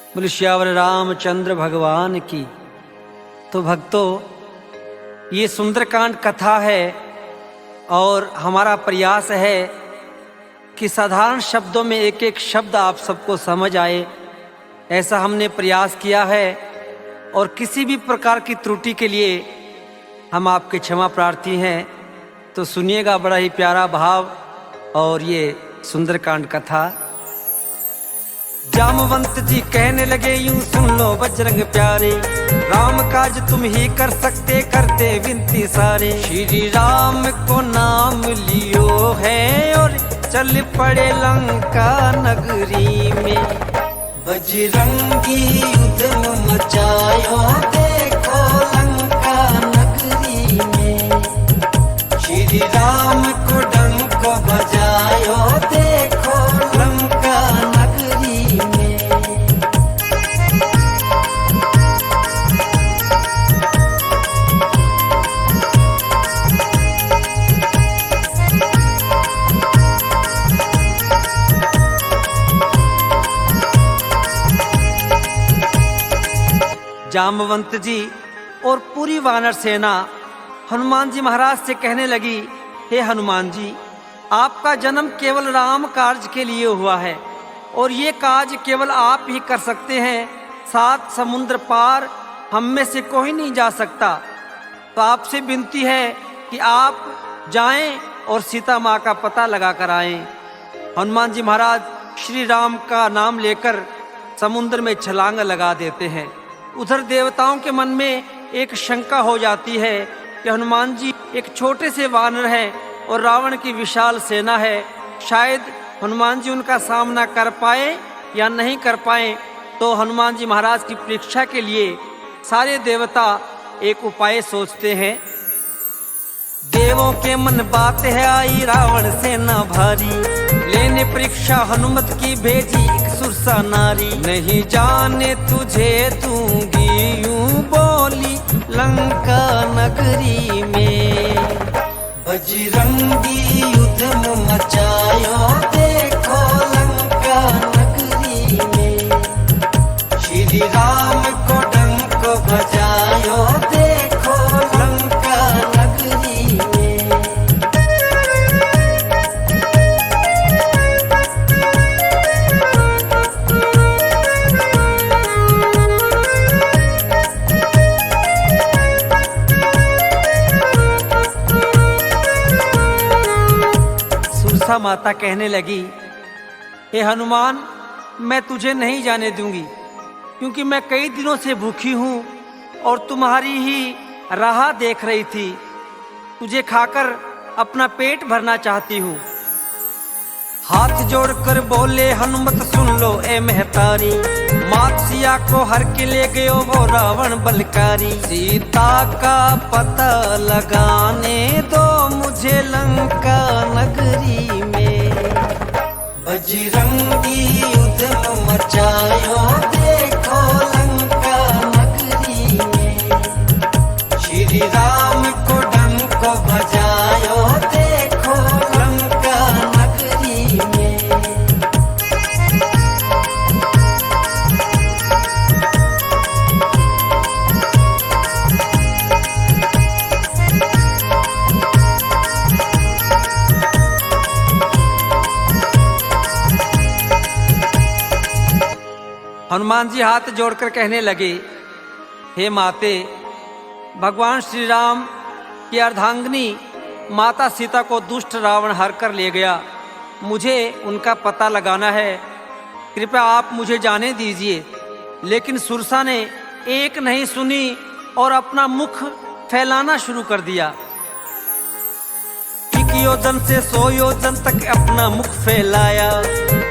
बोले श्यावर रामचंद्र भगवान की। तो भक्तों, ये सुंदरकांड कथा है और हमारा प्रयास है कि साधारण शब्दों में एक एक शब्द आप सबको समझ आए, ऐसा हमने प्रयास किया है। और किसी भी प्रकार की त्रुटि के लिए हम आपके क्षमा प्रार्थी हैं। तो सुनिएगा बड़ा ही प्यारा भाव और ये सुंदरकांड कथा। जामवंत जी कहने लगे यूं सुन लो बजरंग प्यारे, राम काज तुम ही कर सकते करते विनती सारे। श्री राम को नाम लियो है और चल पड़े लंका नगरी में। बजरंगी युद्ध मचायो देखो लंका नगरी में। श्री राम को डंक बजायो देखो लंका नगरी में। जामवंत जी और पूरी वानर सेना हनुमान जी महाराज से कहने लगी, हे हनुमान जी, आपका जन्म केवल राम कार्य के लिए हुआ है और ये काज केवल आप ही कर सकते हैं। 7 समुद्र पार हम में से कोई नहीं जा सकता। तो आपसे विनती है कि आप जाएं और सीता माँ का पता लगा कर आएं। हनुमान जी महाराज श्री राम का नाम लेकर समुद्र में छलांग लगा देते हैं। उधर देवताओं के मन में एक शंका हो जाती है कि हनुमान जी एक छोटे से वानर हैं और रावण की विशाल सेना है, शायद हनुमान जी उनका सामना कर पाए या नहीं कर पाए। तो हनुमान जी महाराज की परीक्षा के लिए सारे देवता एक उपाय सोचते हैं। देवों के मन बात है आई रावण सेना भारी, लेने परीक्षा हनुमत की भेजी एक सुरसा नारी। नहीं जाने तुझे दूंगी यूं बोली लंका नगरी में। बजरंगी युद्ध मचायो देखो लंका नगरी में। श्री राम को डंक बजायो देखो लंका नगरी में। सुरसा माता कहने लगी, हे हनुमान, मैं तुझे नहीं जाने दूंगी, क्योंकि मैं कई दिनों से भूखी हूँ और तुम्हारी ही राह देख रही थी। तुझे खाकर अपना पेट भरना चाहती हूँ। हाथ जोड़कर बोले हनुमत सुन लो ए महतारी, मात सिया को हर के ले गयो वो रावण बलकारी। सीता का पता लगाने दो मुझे लंका नगरी में। बजरंगी युद्ध मचायो देखो लंका नगरी में। श्री राम को डंक बजायो देखो लंका नगरी में। हनुमान जी हाथ जोड़कर कहने लगे, हे माते, भगवान श्री राम की अर्धांगिनी माता सीता को दुष्ट रावण हर कर ले गया। मुझे उनका पता लगाना है, कृपया आप मुझे जाने दीजिए। लेकिन सुरसा ने एक नहीं सुनी और अपना मुख फैलाना शुरू कर दिया। 1 योजन से 100 योजन तक अपना मुख फैलाया,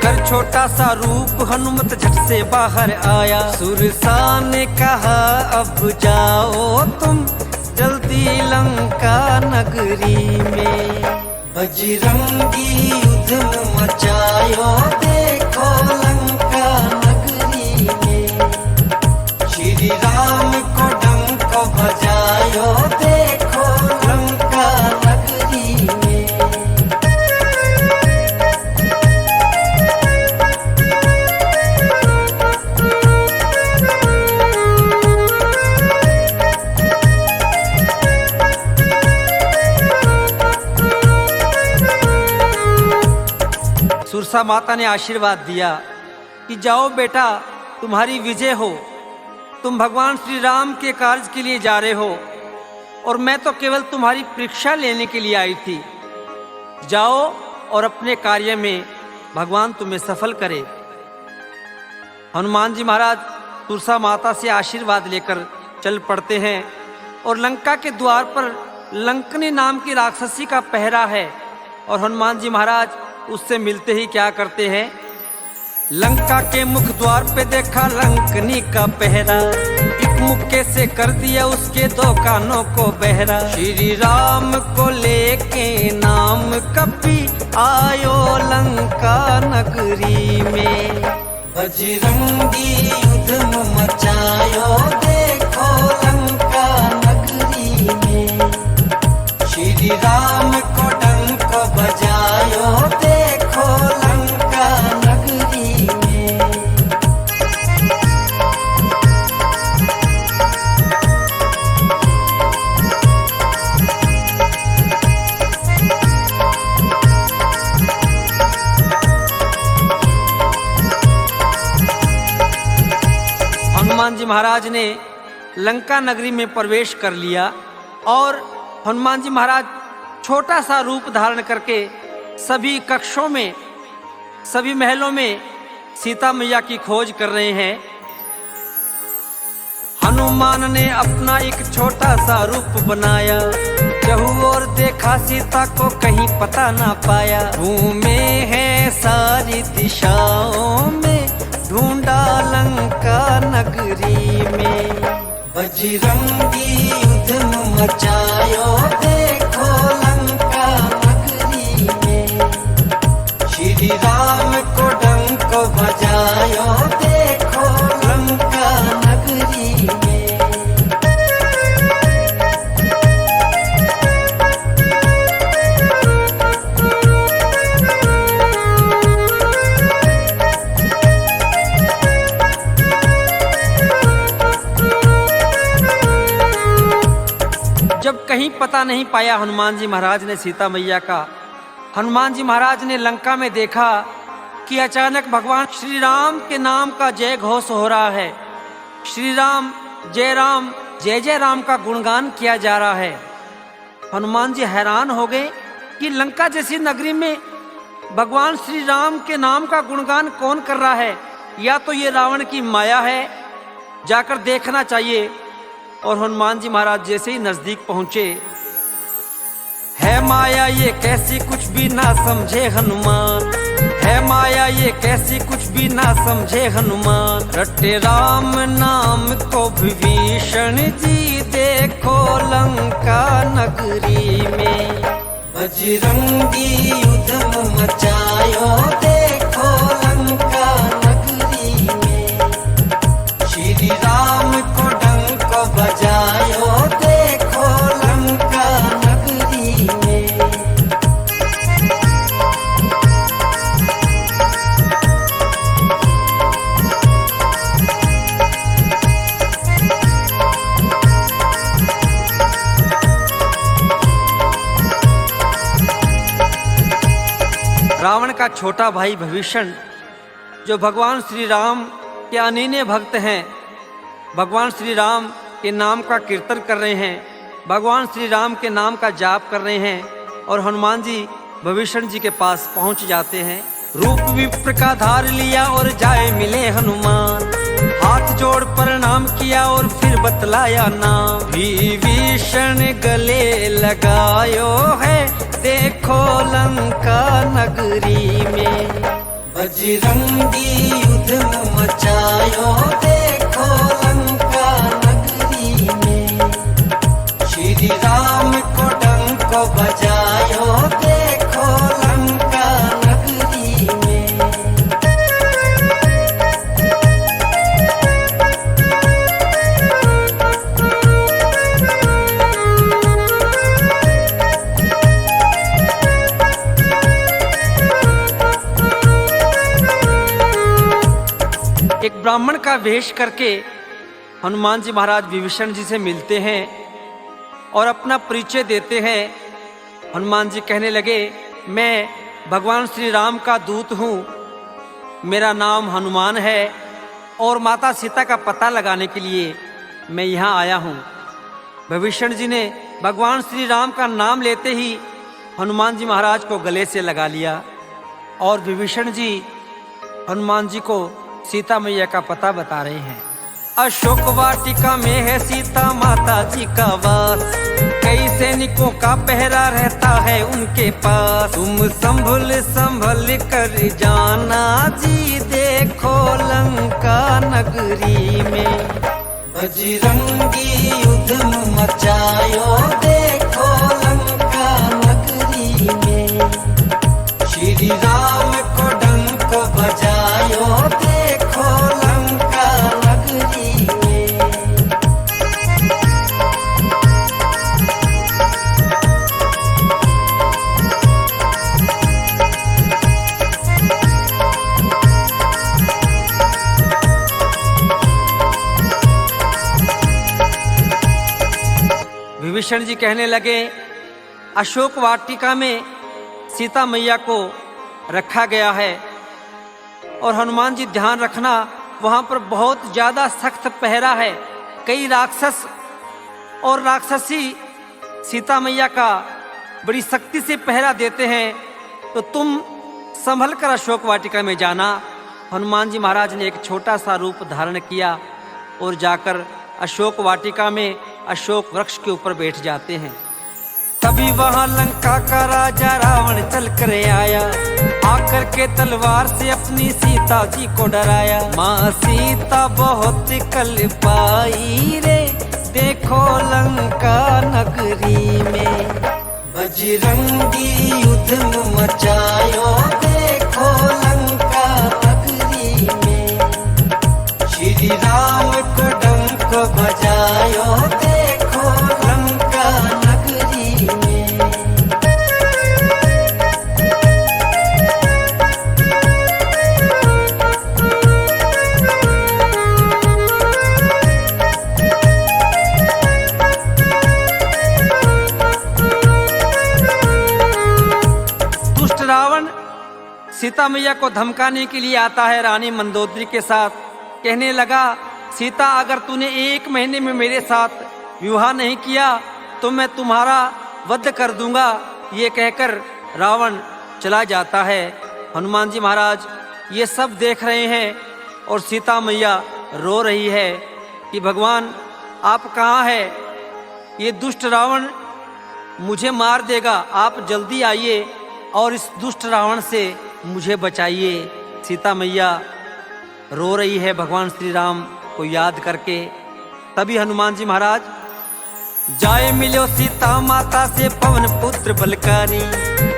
कर छोटा सा रूप हनुमत झट से बाहर आया। सुरसा ने कहा अब जाओ तुम जल्दी लंका नगरी में। बजरंगी युद्ध मचायो देखो लंका नगरी में। श्री राम को डंक बजायो देखो लंका नगरी में। तुलसा माता ने आशीर्वाद दिया कि जाओ बेटा, तुम्हारी विजय हो, तुम भगवान श्री राम के कार्य के लिए जा रहे हो और मैं तो केवल तुम्हारी परीक्षा लेने के लिए आई थी। जाओ और अपने कार्य में भगवान तुम्हें सफल करे। हनुमान जी महाराज तुलसा माता से आशीर्वाद लेकर चल पड़ते हैं और लंका के द्वार पर लंकनी नाम की राक्षसी का पहरा है और हनुमान जी महाराज उससे मिलते ही क्या करते हैं, लंका के मुख द्वार पे देखा लंकनी का पहरा, एक मुक्के से कर दिया उसके दो कानों को बहरा। श्री राम को लेके नाम कपी आयो लंका नगरी में, बजरंगी युद्ध मचायो देखो लंका नगरी में। श्री राम को डंक बजायो देखो लंका नगरी में। हनुमान जी महाराज ने लंका नगरी में प्रवेश कर लिया और हनुमान जी महाराज छोटा सा रूप धारण करके सभी कक्षों में, सभी महलों में सीता मैया की खोज कर रहे हैं। हनुमान ने अपना एक छोटा सा रूप बनाया, चहु और देखा सीता को कहीं पता ना पाया। घूमे हैं सारी दिशाओं में, ढूंढा लंका नगरी में, बजरंगी युद्ध मचायो देखो लंका नगरी में। श्री राम को डंक बजायो देखो लंका नगरी में। जब कहीं पता नहीं पाया हनुमान जी महाराज ने सीता मैया का, हनुमान जी महाराज ने लंका में देखा कि अचानक भगवान श्री राम के नाम का जय घोष हो रहा है। श्री राम, जय जय राम का गुणगान किया जा रहा है। हनुमान जी हैरान हो गए कि लंका जैसी नगरी में भगवान श्री राम के नाम का गुणगान कौन कर रहा है, या तो ये रावण की माया है, जाकर देखना चाहिए। और हनुमान जी महाराज जैसे ही नजदीक पहुंचे, है माया ये कैसी कुछ भी ना समझे हनुमान, है माया ये कैसी कुछ भी ना समझे हनुमान। रटे राम नाम को विभीषण जी देखो लंका नगरी में, बजरंगी युद्ध मचायो देखो लंका नगरी में। श्री राम को डंक बजायो देखो लंका नगरी में। रावण का छोटा भाई विभीषण, जो भगवान श्री राम के अनन्य भक्त हैं, भगवान श्री राम के नाम का कीर्तन कर रहे हैं, भगवान श्री राम के नाम का जाप कर रहे हैं, और हनुमान जी विभीषण जी के पास पहुंच जाते हैं। रूप विप्र का धार लिया और जाए मिले हनुमान, हाथ जोड़ प्रणाम किया और फिर बतलाया नाम। विभीषण गले लगायो है देखो लंका नगरी में, बजरंगी युद्ध मचायो देखो लंका नगरी में। श्री राम को डंक बजायो देखो लंका नगरी में। एक ब्राह्मण का वेश करके हनुमान जी महाराज विभीषण जी से मिलते हैं और अपना परिचय देते हैं। हनुमान जी कहने लगे, मैं भगवान श्री राम का दूत हूँ, मेरा नाम हनुमान है और माता सीता का पता लगाने के लिए मैं यहाँ आया हूँ। विभीषण जी ने भगवान श्री राम का नाम लेते ही हनुमान जी महाराज को गले से लगा लिया और विभीषण जी हनुमान जी को सीता मैया का पता बता रहे हैं। अशोक वाटिका में है सीता माता जी का वास, कई सैनिकों का पहरा रहता है उनके पास। तुम संभल संभल कर जाना जी, देखो लंका नगरी में बजरंगी युद्ध मचायो, देखो लंका नगरी में श्री राम को डंक बजायो, देखो लंका नगरी में। विभीषण जी कहने लगे, अशोक वाटिका में सीता मैया को रखा गया है और हनुमान जी ध्यान रखना, वहां पर बहुत ज्यादा सख्त पहरा है। कई राक्षस और राक्षसी सीता मैया का बड़ी सख्ती से पहरा देते हैं, तो तुम संभल कर अशोक वाटिका में जाना। हनुमान जी महाराज ने एक छोटा सा रूप धारण किया और जाकर अशोक वाटिका में अशोक वृक्ष के ऊपर बैठ जाते हैं। तभी वहां लंका का राजा रावण चल कर आया, आकर के तलवार से अपनी सीता जी को डराया। माँ सीता बहुत कल पाई रे, देखो लंका नगरी में बजरंगी युद्ध मचायो, देखो लंका नगरी में श्री राम को डंक बजायो, देखो लंका नगरी में। दुष्ट रावण सीता मैया को धमकाने के लिए आता है रानी मंदोदरी के साथ। कहने लगा, सीता अगर तूने 1 महीने में मेरे साथ विवाह नहीं किया तो मैं तुम्हारा वध कर दूंगा। ये कहकर रावण चला जाता है। हनुमान जी महाराज ये सब देख रहे हैं और सीता मैया रो रही है कि भगवान आप कहाँ हैं? ये दुष्ट रावण मुझे मार देगा, आप जल्दी आइए और इस दुष्ट रावण से मुझे बचाइए। सीता मैया रो रही है भगवान श्री राम को याद करके। तभी हनुमान जी महाराज जाए मिलो सीता माता से पवन पुत्र बलकारी,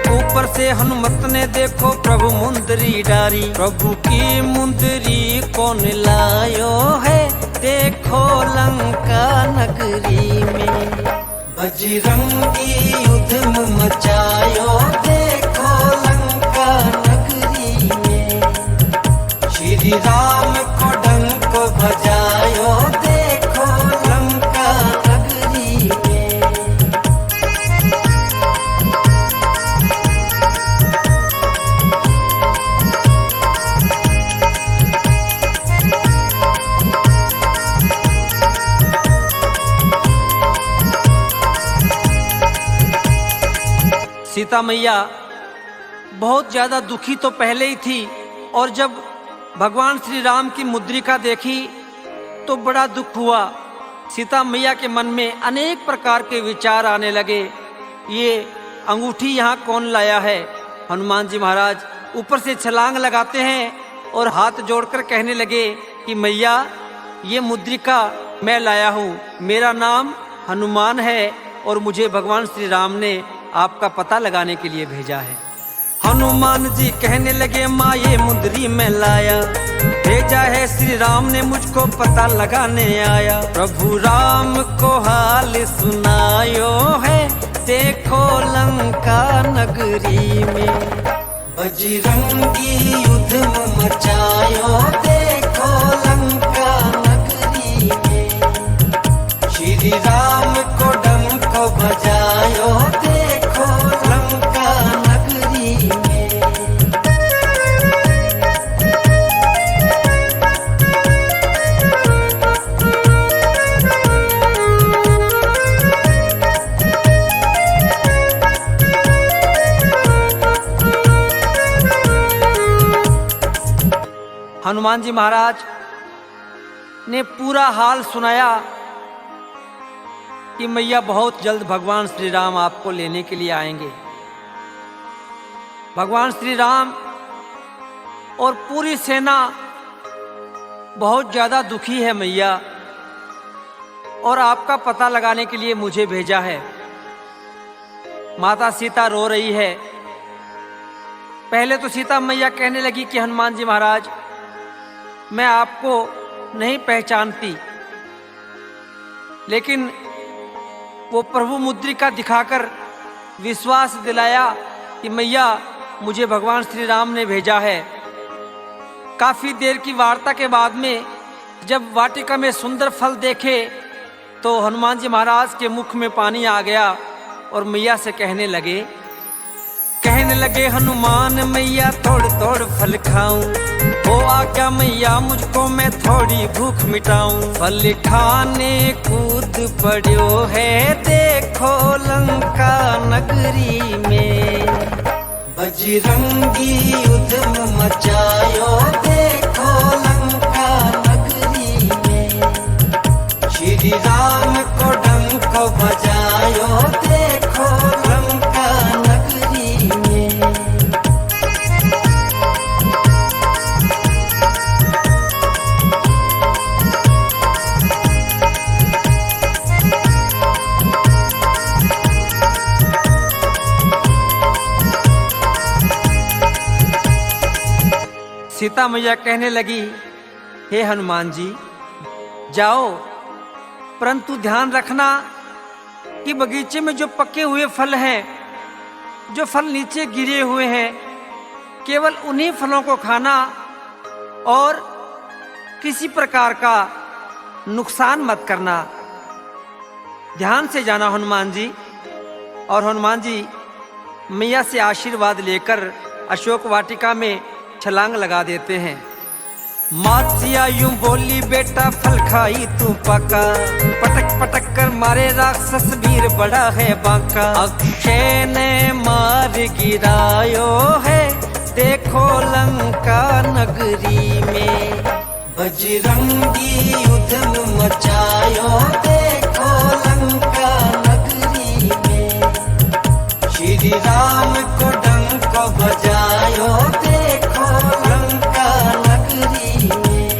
ऊपर से हनुमत ने देखो प्रभु मुंदरी डारी। प्रभु की मुंदरी कौन लायो है, देखो लंका नगरी में बजरंगी युद्ध मचायो, देखो लंका नगरी में श्री राम को डंक बजायो, देखो लंका नगरी में। सीता मैया बहुत ज्यादा दुखी तो पहले ही थी और जब भगवान श्री राम की मुद्रिका देखी तो बड़ा दुख हुआ। सीता मैया के मन में अनेक प्रकार के विचार आने लगे। ये अंगूठी यहाँ कौन लाया है? हनुमान जी महाराज ऊपर से छलांग लगाते हैं और हाथ जोड़कर कहने लगे कि मैया ये मुद्रिका मैं लाया हूँ, मेरा नाम हनुमान है और मुझे भगवान श्री राम ने आपका पता लगाने के लिए भेजा है। हनुमान जी कहने लगे माँ ये मुंदरी में लाया, भेजा है श्री राम ने मुझको पता लगाने आया। प्रभु राम को हाल सुनायो है, देखो लंका नगरी में बजरंगी युद्ध मचायो, देखो लंका नगरी में श्री राम को डंक बजायो, देखो लंका नगरी में। हनुमान जी महाराज ने पूरा हाल सुनाया कि मैया बहुत जल्द भगवान श्री राम आपको लेने के लिए आएंगे। भगवान श्री राम और पूरी सेना बहुत ज्यादा दुखी है मैया, और आपका पता लगाने के लिए मुझे भेजा है। माता सीता रो रही है। पहले तो सीता मैया कहने लगी कि हनुमान जी महाराज, मैं आपको नहीं पहचानती, लेकिन वो प्रभु मुद्रिका दिखाकर विश्वास दिलाया कि मैया मुझे भगवान श्री राम ने भेजा है। काफी देर की वार्ता के बाद में जब वाटिका में सुंदर फल देखे तो हनुमान जी महाराज के मुख में पानी आ गया और मैया से कहने लगे हनुमान मैया थोड़ थोड़ फल खाऊं, हो आज्ञा मैया मुझको मैं थोड़ी भूख मिटाऊं। फल खाने कूद पड़ो है देखो लंका नगरी में, बजरंगी उधम मचायो देखो लंका नगरी में, श्री राम को डंक बजायो देखो लंका नगरी में। सीता मैया कहने लगी, हे हनुमान जी जाओ, परंतु ध्यान रखना कि बगीचे में जो पके हुए फल हैं, जो फल नीचे गिरे हुए हैं, केवल उन्हीं फलों को खाना और किसी प्रकार का नुकसान मत करना। ध्यान से जाना हनुमान जी। और हनुमान जी मैया से आशीर्वाद लेकर अशोक वाटिका में छलांग लगा देते हैं। मासिया यूं बोली, बेटा फल खाई तू पका, पटक पटक कर मारे राक्षस वीर बड़ा है बांका। अक्षय ने मार गिरायो है देखो लंका नगरी में, बजरंगी उधम मचायो देखो लंका नगरी में, श्री राम को डंक बजायो देखो लंका नगरी में।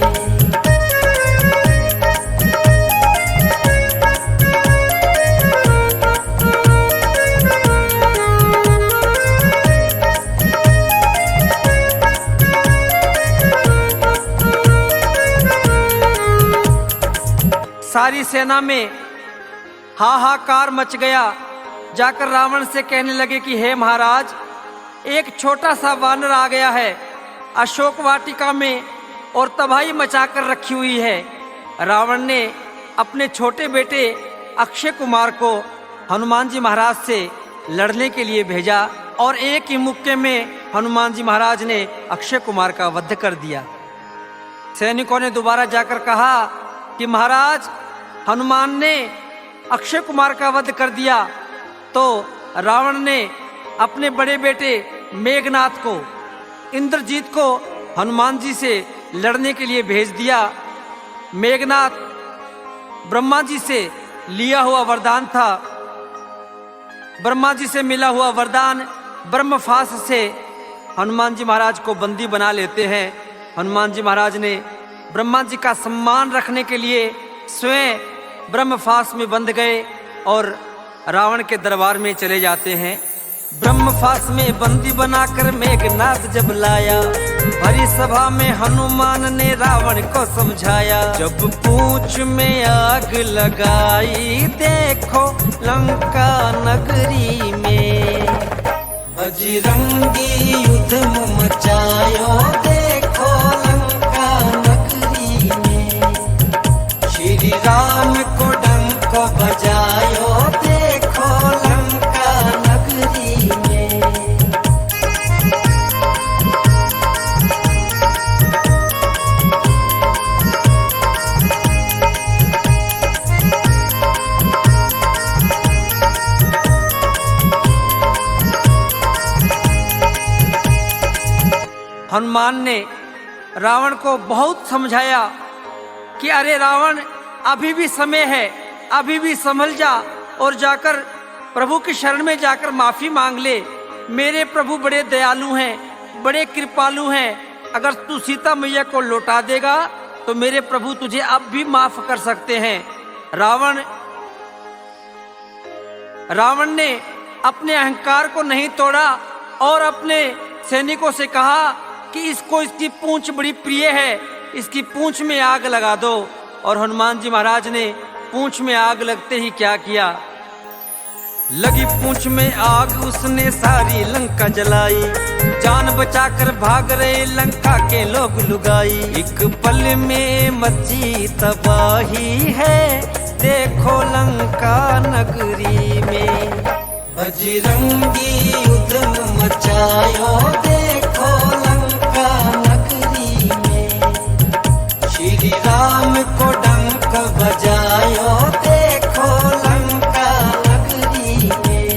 सारी सेना में हाहाकार मच गया। जाकर रावण से कहने लगे कि हे महाराज, एक छोटा सा वानर आ गया है अशोक वाटिका में और तबाही मचाकर रखी हुई है। रावण ने अपने छोटे बेटे अक्षय कुमार को हनुमान जी महाराज से लड़ने के लिए भेजा और एक ही मुक्के में हनुमान जी महाराज ने अक्षय कुमार का वध कर दिया। सैनिकों ने दोबारा जाकर कहा कि महाराज, हनुमान ने अक्षय कुमार का वध कर दिया। तो रावण ने अपने बड़े बेटे मेघनाथ को, इंद्रजीत को हनुमान जी से लड़ने के लिए भेज दिया। मेघनाथ ब्रह्मा जी से लिया हुआ वरदान था। ब्रह्मा जी से मिला हुआ वरदान ब्रह्मफास से हनुमान जी महाराज को बंदी बना लेते हैं। हनुमान जी महाराज ने ब्रह्मा जी का सम्मान रखने के लिए स्वयं ब्रह्मफास में बंध गए और रावण के दरबार में चले जाते हैं। ब्रह्मफास में बंदी बनाकर मेघनाथ जब लाया, भरी सभा में हनुमान ने रावण को समझाया। जब पूंछ में आग लगाई देखो लंका नगरी में, बजरंगी युद्ध मचायो देखो लंका नगरी में, श्री राम को डंक बजायो देखो लंका नगरी में। हनुमान ने रावण को बहुत समझाया कि अरे रावण, अभी भी समय है, अभी भी संभल जा और जाकर प्रभु की शरण में जाकर माफी मांग ले। मेरे प्रभु बड़े दयालु हैं, बड़े कृपालु हैं। अगर तू सीता मैया को लौटा देगा तो मेरे प्रभु तुझे अब भी माफ कर सकते हैं। रावण ने अपने अहंकार को नहीं तोड़ा और अपने सैनिकों से कहा कि इसको, इसकी पूंछ बड़ी प्रिय है, इसकी पूंछ में आग लगा दो। और हनुमान जी महाराज ने पूंछ में आग लगते ही क्या किया, लगी पूंछ में आग, उसने सारी लंका जलाई। जान बचाकर भाग रहे लंका के लोग लुगाई। एक पल में मची तबाही है, देखो लंका नगरी में। बजरंगी उद्यम मचायो, देखो लंका नगरी में। श्री राम को डंक बजायो, देखो लंका नगरी में।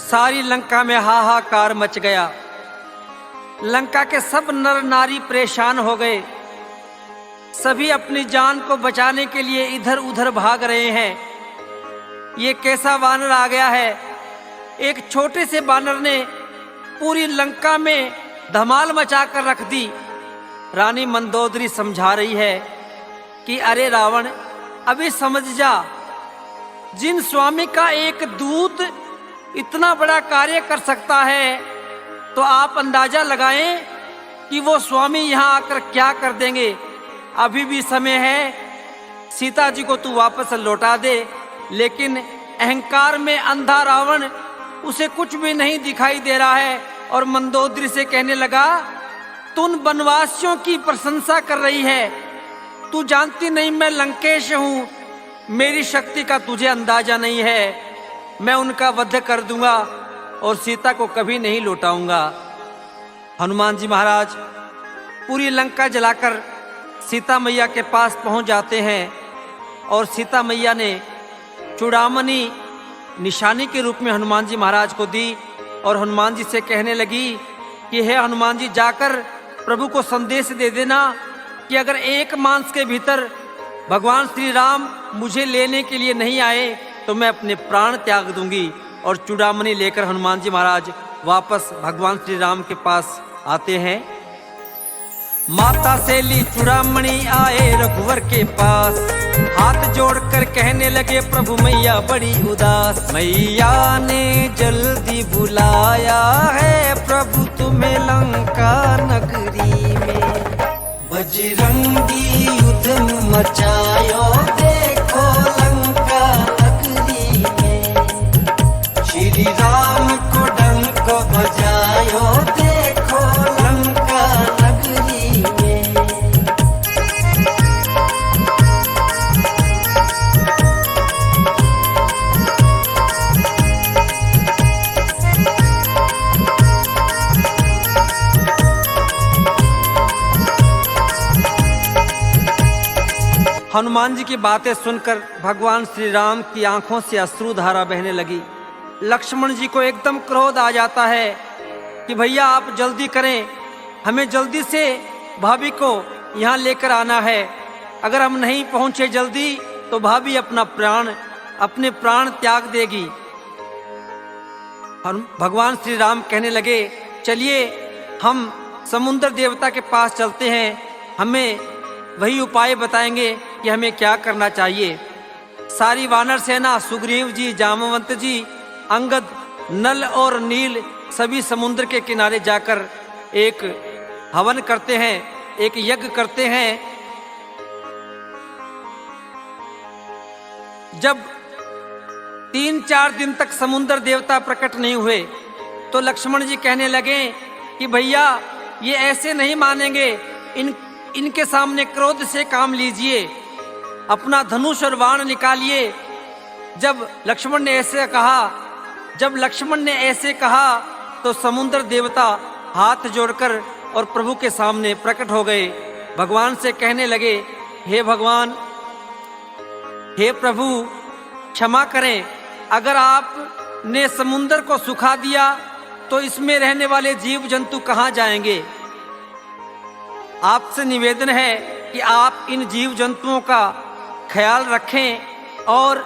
सारी लंका में हाहाकार मच गया। लंका के सब नर नारी परेशान हो गए। सभी अपनी जान को बचाने के लिए इधर उधर भाग रहे हैं। ये कैसा वानर आ गया है? एक छोटे से वानर ने पूरी लंका में धमाल मचाकर रख दी। रानी मंदोदरी समझा रही है कि अरे रावण, अभी समझ जा, जिन स्वामी का एक दूत इतना बड़ा कार्य कर सकता है तो आप अंदाजा लगाएं कि वो स्वामी यहाँ आकर क्या कर देंगे। अभी भी समय है, सीता जी को तू वापस लौटा दे। लेकिन अहंकार में अंधा रावण, उसे कुछ भी नहीं दिखाई दे रहा है और मंदोदरी से कहने लगा, तुम वनवासियों की प्रशंसा कर रही है, तू जानती नहीं मैं लंकेश हूँ, मेरी शक्ति का तुझे अंदाजा नहीं है। मैं उनका वध कर दूंगा और सीता को कभी नहीं लौटाऊंगा। हनुमान जी महाराज पूरी लंका जलाकर सीता मैया के पास पहुंच जाते हैं और सीता मैया ने चूड़ामणि निशानी के रूप में हनुमान जी महाराज को दी और हनुमान जी से कहने लगी कि हे हनुमान जी, जाकर प्रभु को संदेश दे देना कि अगर एक मास के भीतर भगवान श्री राम मुझे लेने के लिए नहीं आए तो मैं अपने प्राण त्याग दूंगी। और चूड़ामणि लेकर हनुमान जी महाराज वापस भगवान श्री राम के पास आते हैं। माता से ली चूड़ामणि आए रघुवर के पास, हाथ जोड़कर कहने लगे प्रभु मैया बड़ी उदास। मैया ने जल्दी बुलाया है प्रभु तुम्हें लंका नगरी में। बजरंगी उद्यम मचायो, देखो लंका नगरी में। श्री राम को डंक बजायो, देखो लंका नगरी में। हनुमान जी की बातें सुनकर भगवान श्री राम की आंखों से अश्रु धारा बहने लगी। लक्ष्मण जी को एकदम क्रोध आ जाता है कि भैया आप जल्दी करें, हमें जल्दी से भाभी को यहाँ लेकर आना है। अगर हम नहीं पहुँचे जल्दी तो भाभी अपने प्राण त्याग देगी। भगवान श्री राम कहने लगे, चलिए हम समुद्र देवता के पास चलते हैं, हमें वही उपाय बताएंगे कि हमें क्या करना चाहिए। सारी वानर सेना, सुग्रीव जी, जामवंत जी, अंगद, नल और नील सभी समुद्र के किनारे जाकर एक हवन करते हैं, एक यज्ञ करते हैं। जब 3-4 दिन तक समुद्र देवता प्रकट नहीं हुए तो लक्ष्मण जी कहने लगे कि भैया ये ऐसे नहीं मानेंगे, इनके सामने क्रोध से काम लीजिए, अपना धनुष और बाण निकालिए। जब लक्ष्मण ने ऐसे कहा तो समुद्र देवता हाथ जोड़कर और प्रभु के सामने प्रकट हो गए। भगवान से कहने लगे, हे भगवान, हे प्रभु, क्षमा करें, अगर आपने समुद्र को सुखा दिया तो इसमें रहने वाले जीव जंतु कहाँ जाएंगे? आपसे निवेदन है कि आप इन जीव जंतुओं का ख्याल रखें और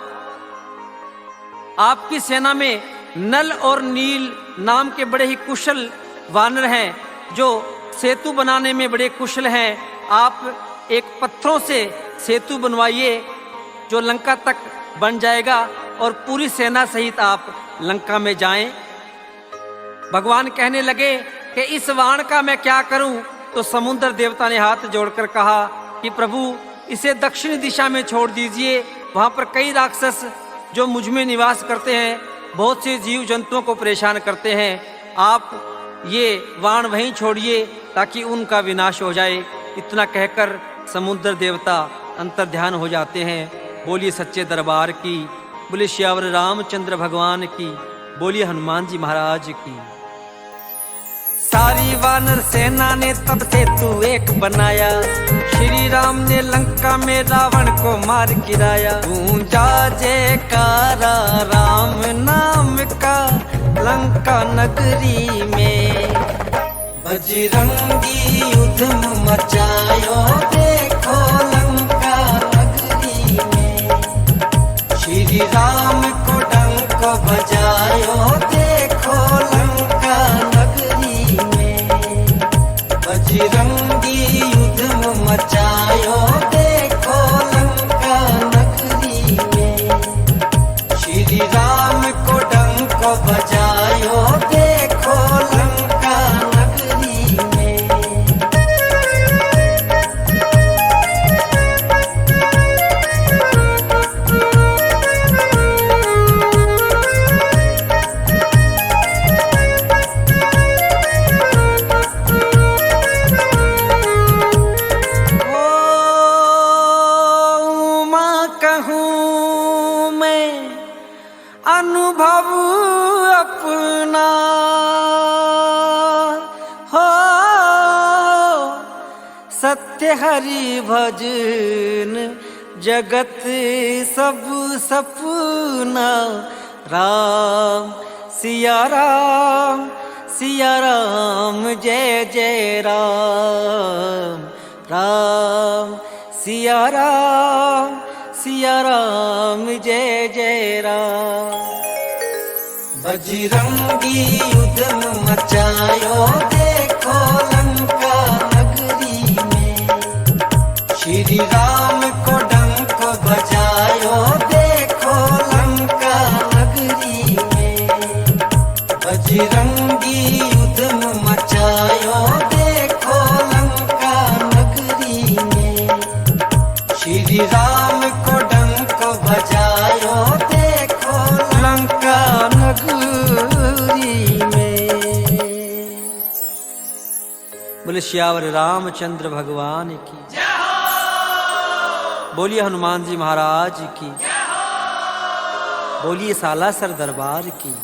आपकी सेना में नल और नील नाम के बड़े ही कुशल वानर हैं जो सेतु बनाने में बड़े कुशल हैं। आप एक पत्थरों से सेतु बनवाइए जो लंका तक बन जाएगा और पूरी सेना सहित आप लंका में जाएं। भगवान कहने लगे कि इस वाण का मैं क्या करूं? तो समुद्र देवता ने हाथ जोड़कर कहा कि प्रभु, इसे दक्षिण दिशा में छोड़ दीजिए। वहां पर कई राक्षस जो मुझ में निवास करते हैं, बहुत से जीव जंतुओं को परेशान करते हैं। आप ये वाण वहीं छोड़िए ताकि उनका विनाश हो जाए। इतना कहकर समुद्र देवता अंतर्ध्यान हो जाते हैं। बोलिए सच्चे दरबार की, बोलिए श्यावर रामचंद्र भगवान की, बोलिए हनुमान जी महाराज की। सारी वानर सेना ने तब सेतु एक बनाया, श्री राम ने लंका में रावण को मार गिराया। गूंजा जयकारा राम नाम का लंका नगरी में, बजरंगी युद्ध मचायो देखो लंका नगरी में। श्री राम को डंक बजायो देखो लंका नगरी में, बजरंगी युद्ध मचायो देखो लंका नगरी में। श्री राम को डंक बजायो देखो लंका नगरी में। अनुभव अपना हो, सत्य हरि भजन जगत सब सपना। राम सिया राम, सिया राम जय जय राम। राम सिया राम, सिया राम जय जय राम। बजरंगी युद्ध मचायो देखो लंका नगरी में। श्री राम को डंक बजायो देखो लंका नगरी में। बजरंगी युद्ध मचायो देखो लंका नगरी में। श्री राम को डंक बजायो देखो लंका नगरी में। बोले श्यावर रामचंद्र भगवान की, बोलिए हनुमान जी महाराज की, बोलिए सालासर दरबार की।